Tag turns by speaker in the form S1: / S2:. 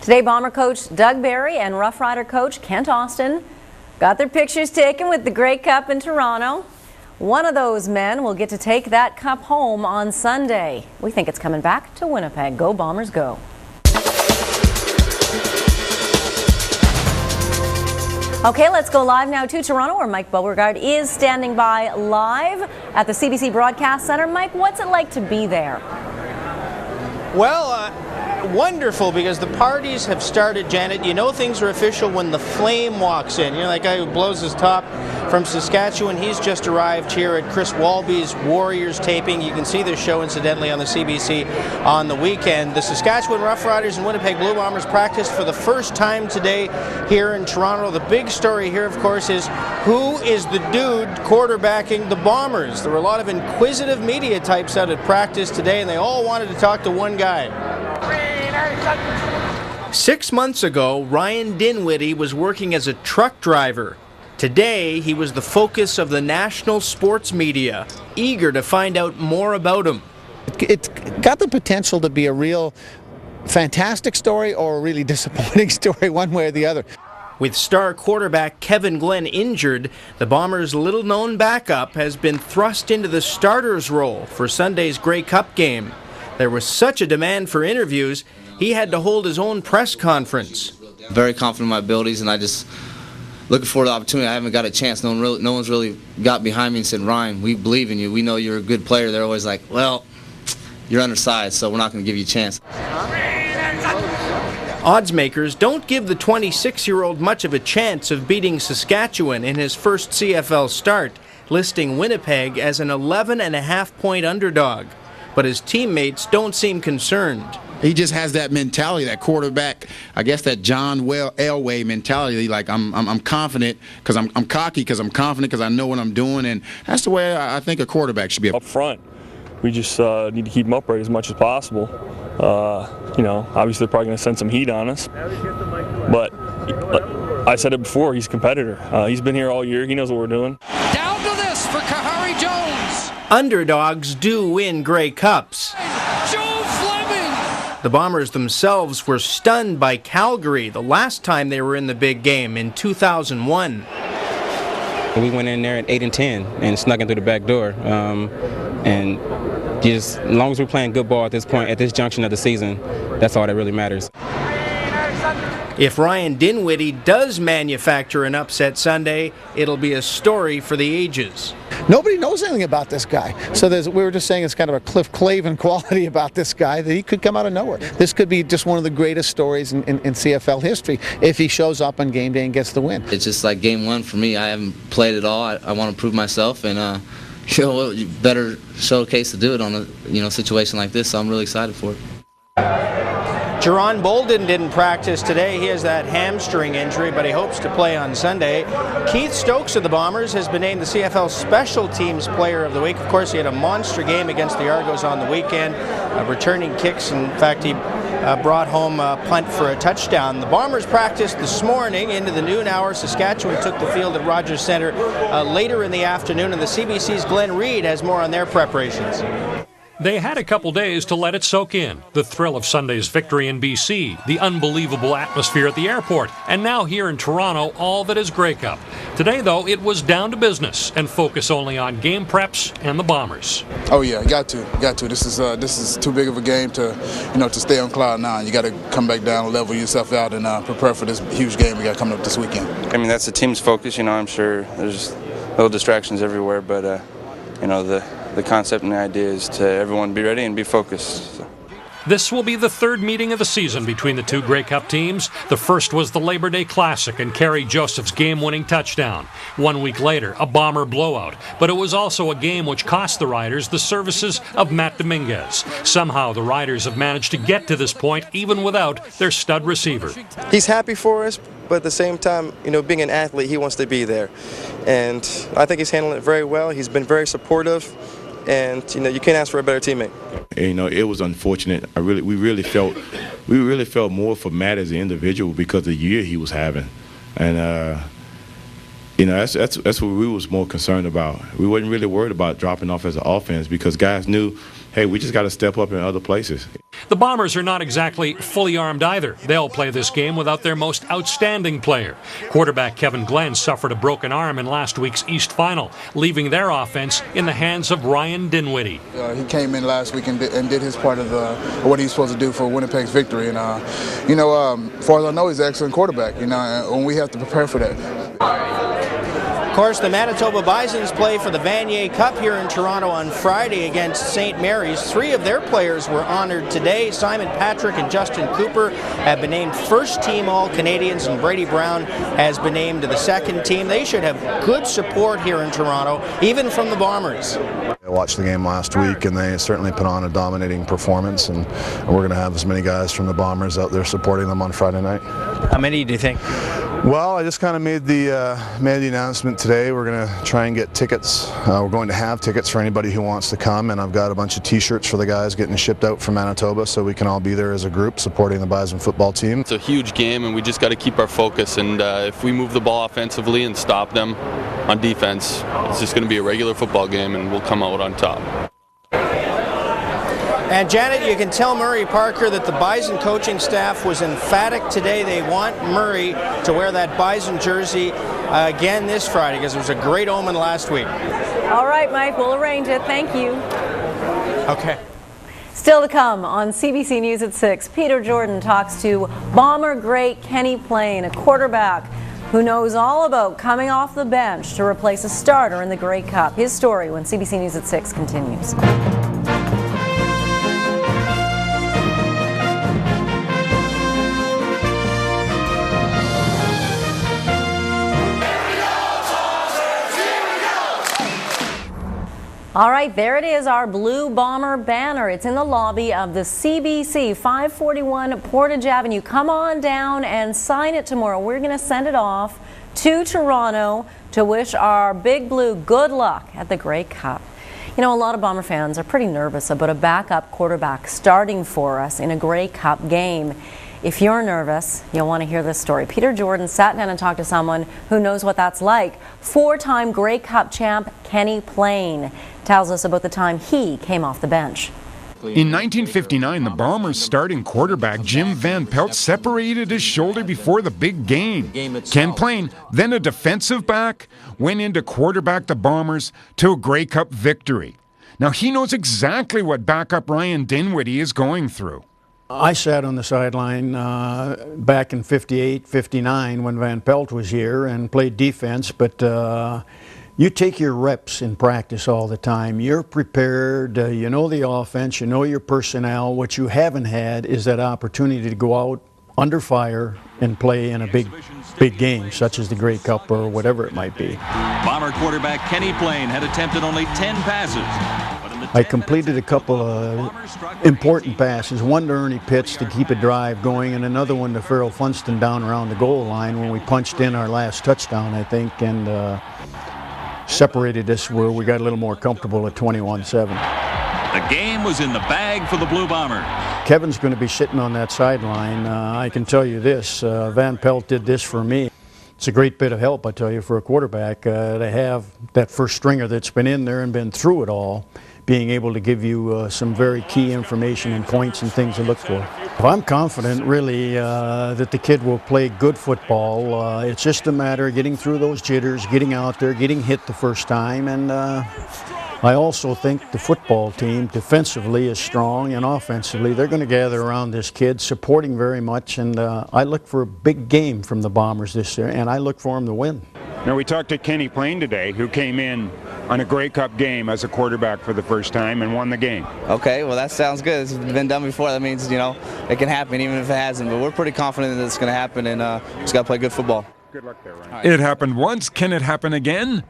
S1: Today, Bomber coach Doug Barry and Rough Rider coach Kent Austin got their pictures taken with the Grey Cup in Toronto. One of those men will get to take that cup home on Sunday. We think it's coming back to Winnipeg. Go Bombers, go. Okay, let's go live now to Toronto, where Mike Beauregard is standing by live at the CBC Broadcast Centre. Mike, what's it like to be there?
S2: Well, wonderful, because the parties have started, Janet. You know things are official when the Flame walks in. You know, that guy who blows his top from Saskatchewan. He's just arrived here at Chris Walby's Warriors taping. You can see this show, incidentally, on the CBC on the weekend. The Saskatchewan Roughriders and Winnipeg Blue Bombers practiced for the first time today here in Toronto. The big story here, of course, is who is the dude quarterbacking the Bombers? There were a lot of inquisitive media types out at practice today, and they all wanted to talk to one guy. 6 months ago, Ryan Dinwiddie was working as a truck driver. Today, he was the focus of the national sports media, eager to find out more about him.
S3: It's got the potential to be a real fantastic story or a really disappointing story, one way or the other.
S2: With star quarterback Kevin Glenn injured, the Bombers' little-known backup has been thrust into the starter's role for Sunday's Grey Cup game. There was such a demand for interviews, he had to hold his own press conference.
S4: Very confident in my abilities, and I just looking forward to the opportunity. I haven't got a chance. No one's really got behind me and said, Ryan, we believe in you. We know you're a good player. They're always like, well, you're undersized, so we're not going to give you a chance.
S2: Odds makers don't give the 26-year-old much of a chance of beating Saskatchewan in his first CFL start, listing Winnipeg as an 11.5-point underdog. But his teammates don't seem concerned.
S5: He just has that mentality, that quarterback, I guess that John Elway mentality. Like, I'm confident because I'm cocky, because I'm confident because I know what I'm doing, and that's the way I think a quarterback should be.
S6: Up front, we just need to keep him upright as much as possible. You know, obviously they're probably going to send some heat on us, but I said it before, he's a competitor. He's been here all year. He knows what we're doing.
S7: Down to this for Kahari Jones.
S2: Underdogs do win Grey Cups. The Bombers themselves were stunned by Calgary the last time they were in the big game in 2001.
S8: We went in there at 8-10 and snuck in through the back door. And just as long as we're playing good ball at this point, at this junction of the season, that's all that really matters.
S2: If Ryan Dinwiddie does manufacture an upset Sunday, it'll be a story for the ages.
S3: Nobody knows anything about this guy. So we were just saying it's kind of a Cliff Clavin quality about this guy, that he could come out of nowhere. This could be just one of the greatest stories in CFL history if he shows up on game day and gets the win.
S4: It's just like game one for me. I haven't played at all. I want to prove myself, and you better showcase to do it on a situation like this. So I'm really excited for it.
S2: Jerron Bolden didn't practice today. He has that hamstring injury, but he hopes to play on Sunday. Keith Stokes of the Bombers has been named the CFL Special Teams Player of the Week. Of course, he had a monster game against the Argos on the weekend, returning kicks. In fact, he brought home a punt for a touchdown. The Bombers practiced this morning into the noon hour. Saskatchewan took the field at Rogers Centre later in the afternoon, and the CBC's Glenn Reid has more on their preparations.
S9: They had a couple days to let it soak in. The thrill of Sunday's victory in BC, the unbelievable atmosphere at the airport, and now here in Toronto, all that is Grey Cup. Today, though, it was down to business and focus only on game preps and the Bombers.
S10: Oh yeah, got to. This is too big of a game to stay on cloud nine. You got to come back down, level yourself out, and prepare for this huge game we got coming up this weekend.
S11: I mean, that's the team's focus. I'm sure there's little distractions everywhere, but the concept and the idea is to everyone be ready and be focused. So.
S9: This will be the third meeting of the season between the two Grey Cup teams. The first was the Labor Day Classic and Kerry Joseph's game-winning touchdown. 1 week later, a Bomber blowout. But it was also a game which cost the Riders the services of Matt Dominguez. Somehow the Riders have managed to get to this point even without their stud receiver.
S12: He's happy for us, but at the same time, being an athlete, he wants to be there. And I think he's handling it very well. He's been very supportive. And you can't ask for a better teammate.
S13: It was unfortunate. We really felt more for Matt as an individual because of the year he was having, and You know, that's what we was more concerned about. We wasn't really worried about dropping off as an offense because guys knew, hey, we just got to step up in other places.
S9: The Bombers are not exactly fully armed either. They'll play this game without their most outstanding player. Quarterback Kevin Glenn suffered a broken arm in last week's East Final, leaving their offense in the hands of Ryan Dinwiddie.
S10: He came in last week and did his part of what he's supposed to do for Winnipeg's victory. And, as far as I know, he's an excellent quarterback, and we have to prepare for that.
S2: Of course, the Manitoba Bisons play for the Vanier Cup here in Toronto on Friday against St. Mary's. 3 of their players were honored today. Simon Patrick and Justin Cooper have been named first-team All-Canadians, and Brady Brown has been named to the second team. They should have good support here in Toronto, even from the Bombers.
S14: I watched the game last week, and they certainly put on a dominating performance, and we're going to have as many guys from the Bombers out there supporting them on Friday night.
S2: How many do you think?
S14: Well, I just kind of made the announcement today. We're going to try and get tickets. We're going to have tickets for anybody who wants to come, and I've got a bunch of T-shirts for the guys getting shipped out from Manitoba so we can all be there as a group supporting the Bison football team.
S15: It's a huge game, and we just got to keep our focus, and if we move the ball offensively and stop them on defense, it's just going to be a regular football game, and we'll come out on top.
S2: And Janet, you can tell Murray Parker that the Bison coaching staff was emphatic today. They want Murray to wear that Bison jersey again this Friday because it was a great omen last week.
S1: All right, Mike, we'll arrange it. Thank you.
S2: Okay.
S1: Still to come on CBC News at 6, Peter Jordan talks to Bomber great Kenny Ploen, a quarterback who knows all about coming off the bench to replace a starter in the Grey Cup. His story when CBC News at 6 continues. All right, there it is, our Blue Bomber banner. It's in the lobby of the CBC, 541 Portage Avenue. Come on down and sign it tomorrow. We're going to send it off to Toronto to wish our Big Blue good luck at the Grey Cup. You know, a lot of Bomber fans are pretty nervous about a backup quarterback starting for us in a Grey Cup game. If you're nervous, you'll want to hear this story. Peter Jordan sat down and talked to someone who knows what that's like. 4-time Grey Cup champ Kenny Ploen tells us about the time he came off the bench.
S16: In 1959, the Bombers' starting quarterback Jim Van Pelt separated his shoulder before the big game. Ken Ploen, then a defensive back, went in to quarterback the Bombers to a Grey Cup victory. Now he knows exactly what backup Ryan Dinwiddie is going through.
S17: I sat on the sideline back in 58, 59 when Van Pelt was here and played defense, but you take your reps in practice all the time. You're prepared, you know the offense, you know your personnel. What you haven't had is that opportunity to go out under fire and play in a big game, such as the Grey Cup or whatever it might be.
S18: Bomber quarterback Kenny Ploen had attempted only 10 passes.
S17: I completed a couple of important passes, one to Ernie Pitts to keep a drive going, and another one to Farrell Funston down around the goal line when we punched in our last touchdown, I think, and separated us where we got a little more comfortable at 21-7.
S18: The game was in the bag for the Blue Bomber.
S17: Kevin's going to be sitting on that sideline. I can tell you this, Van Pelt did this for me. It's a great bit of help, I tell you, for a quarterback to have that first stringer that's been in there and been through it all, being able to give you some very key information and points and things to look for. I'm confident, really, that the kid will play good football. It's just a matter of getting through those jitters, getting out there, getting hit the first time, and I also think the football team defensively is strong, and offensively they're going to gather around this kid, supporting very much, and I look for a big game from the Bombers this year, and I look for them to win.
S16: Now, we talked to Kenny Ploen today, who came in on a Grey Cup game as a quarterback for the first time and won the game.
S4: Okay, well, that sounds good. It's been done before. That means, it can happen even if it hasn't. But we're pretty confident that it's going to happen, and just got to play good football.
S16: Good luck there, Ryan. It happened once. Can it happen again?